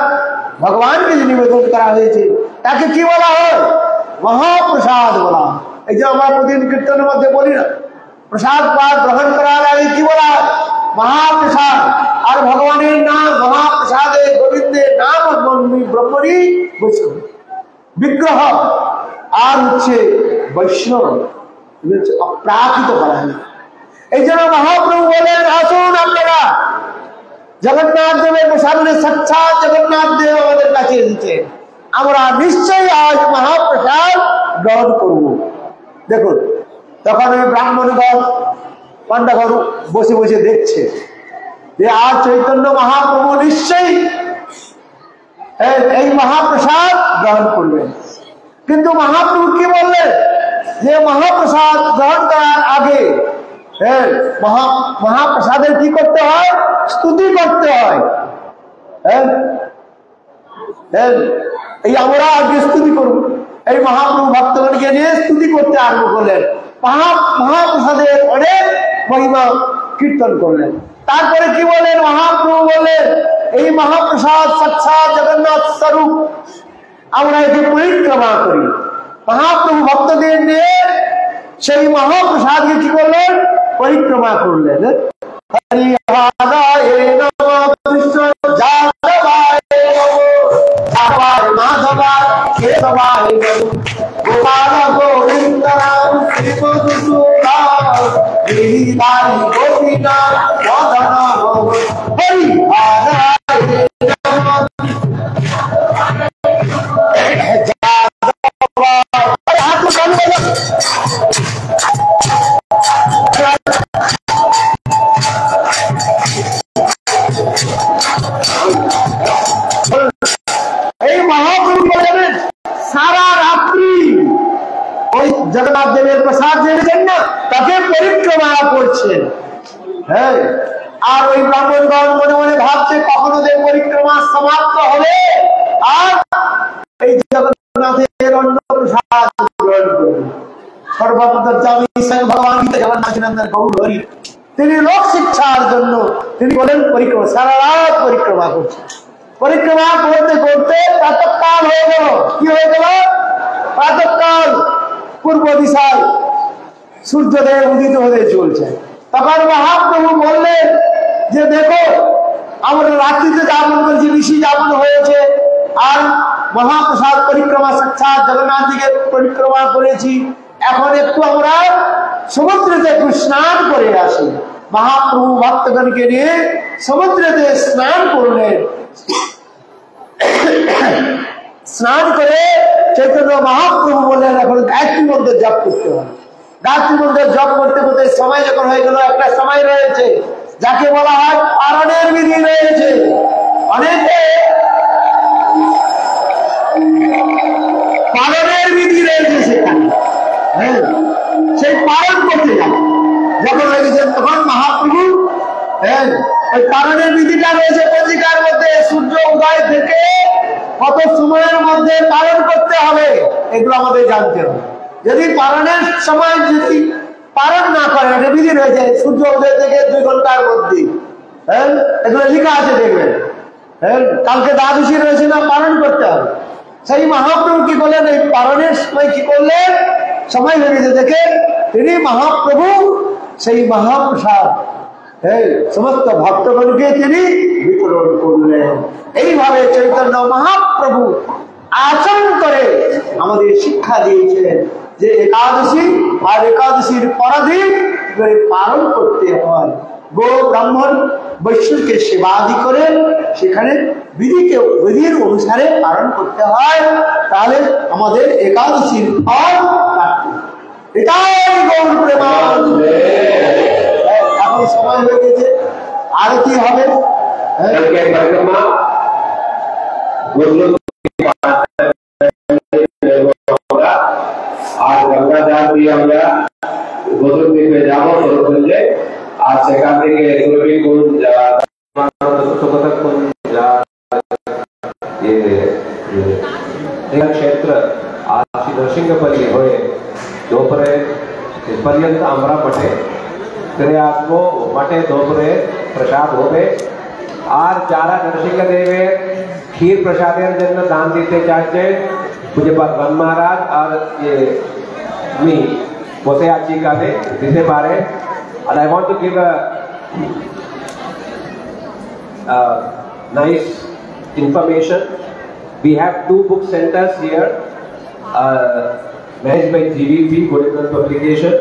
ভগবানকে যে নিবেদন করা হয়েছে তাকে কি বলা হয়? মহাপ্রসাদ বলা। এই যে আমরা প্রতিদিন কীর্তনের মধ্যে বলি না, প্রসাদ পাঠ গ্রহণ করার আগে কি বলা হয়? মহাপ্রসাদ। আর ভগবানের নাম মহাপ্রসাদে গোবিন্দের নাম ব্রহ্মণি বৈষ্ণব বিগ্রহ, আর হচ্ছে বৈষ্ণব, হচ্ছে অপ্রাকৃত বলা হয়। এই জন্য মহাপ্রভু বলেন, আসুন আপনারা জগন্নাথ দেবের সামনে, সাক্ষাৎ জগন্নাথ দেব আমাদের কাছে এসেছে, আমরা নিশ্চয়ই আজ মহাপ্রসাদ গ্রহণ করব। দেখুন তখন ওই ব্রাহ্মণগণ পান্ডাগণ বসে বসে দেখছে যে আজ চৈতন্য মহাপ্রভু নিশ্চয়ই এই মহাপ্রসাদ গ্রহণ করবেন। কিন্তু মহাপ্রভু কি বললেন যে মহাপ্রসাদ গ্রহণ করার আগে মহাপ্রসাদের কি করতে হয়? স্তুতি করতে হয়। এই আমরা আগে স্তুতি করব। এই মহাপ্রভু ভক্তগণকে নিয়ে স্তুতি করতে আরম্ভ করলেন। মহাপ্রসাদের অনেক মহিমা কীর্তন করলেন। তারপরে কি বলেন? মহাপ্রভু বললেন এই মহাপ্রসাদ সাক্ষাৎ জগন্নাথ স্বরূপ, আমরা একে পরিক্রমা করি। মহাপ্রভু ভক্তদের নিয়ে সেই মহাপ্রসাদকে কি করলেন? পরিক্রমা করলেন। হরি রাধায় নমঃ, কৃষ্ণ যাদবায় নমঃ, রাধায় মাধবায় কেশবায় নমঃ, গোপাল গোবিন্দ শ্রী মধুসূদন গিরিধারী গোপীনাথ মদন মোহন। হরি রাধায় নমঃ, এই মহাপ্রভু বলেন সারা রাত্রি ওই জগন্নাথ দেবের প্রসাদ জেনেছেন না, তাকে পরিক্রমা করছেন। হ্যাঁ, আর ওই ব্রাহ্মণগণ মনে মনে ভাবছে কখনো দেব পরিক্রমা সমাপ্ত হবে আর এই জগন্নাথের অন্য প্রসাদ গ্রহণ করবে। সর্বপ্রথম ভগবান জগন্নাথ গৌর হরি তিনি লোক শিক্ষার জন্য তিনি বলেন পরিক্রমা, সারা রাত পরিক্রমা করছেন। পরিক্রমা করতে করতে প্রাতঃকাল হয়ে গেল। কি হয়ে গেল? প্রাতঃকাল। পূর্ব দিশায় সূর্যদেব উদিত হতে চলছে। তখন মহাপ্রভু বললেন যে দেখো আমরা রাত্রিতে যাপন করেছি, ঋষি যাপন হয়েছে, আর মহাপ্রসাদ পরিক্রমা সাক্ষাৎ জগন্নাথ দিকে পরিক্রমা করেছি, এখন একটু আমরা সমুদ্রেতে একটু স্নান করে আসি। মহাপ্রভু ভক্তগণকে নিয়ে সমুদ্রেতে স্নান করলেন। স্নান করে চৈতন্য মহাপ্রভু বললেন এখন গায়ত্রী মন্ত্র জপ করতে হবে। গায়ত্রী মন্ত্র জপ করতে করতে সময় যখন হয়ে গেল, একটা সময় রয়েছে যাকে বলা হয় পারণের বিধি রয়েছে। অনেকে পালনের বিধি রয়েছে সেখানে, হ্যাঁ, সেই পালন করতে যাবে যখন লেগেছেন তখন মহাপ্রভু ওই পালনের বিধিটা রয়েছে পত্রিকার মধ্যে। সূর্য উদয় থেকে কত সময়ের মধ্যে পালন করতে হবে এগুলো আমাদের জানতে হবে। যদি পালনের সময় যদি পালন না করে, একটা বিধি রয়েছে সূর্য উদয় থেকে 2 ঘন্টার মধ্যে, হ্যাঁ, এগুলো লেখা আছে দেখবেন। হ্যাঁ, কালকে দ্বাদশী রয়েছে না, পালন করতে হবে। সেই মহাপ্রভু কি করলেন? এই পালনের সময় কি করলেন? সময় হয়ে গেছে দেখে তিনি মহাপ্রভু সেই মহাপ্রসাদ সমস্ত ভক্তগণকে তিনি বিতরণ করলেন। এইভাবে চৈতন্য মহাপ্রভু আচরণ করে আমাদের শিক্ষা দিয়েছিলেন যে একাদশী আর একাদশীর পরাধীন পালন করতে হয়। গো ব্রাহ্মণ বৈষ্ণবকে সেবাদি করে সেখানে বিধির অনুসারে পালন করতে হয়, তাহলে আমাদের একাদশীর ফল প্রাপ্তি। এটাই গৌর প্রেমানন্দে। এখন সময় হয়ে গেছে, আরতি হবে। আর গঙ্গাধার দিয়ে আমরা গোসল দিতে যাবো সরস্বতীতে। আর সেখান থেকে क्षेत्र आज नरसिंहपल्ली होए दोपरे पर्यंत आमरा मठे तेरे आज को मठे दोपरे प्रसाद होवे और चारा नरसिंह देवे खीर प्रसादेर जन्म दान दीते चाहते पूज्यपाद वन महाराज और ये मी बोसे आची काले दिसे पारे। And I want to give a nice information. We have 2 book centers here, managed by GVP, Golden Publication.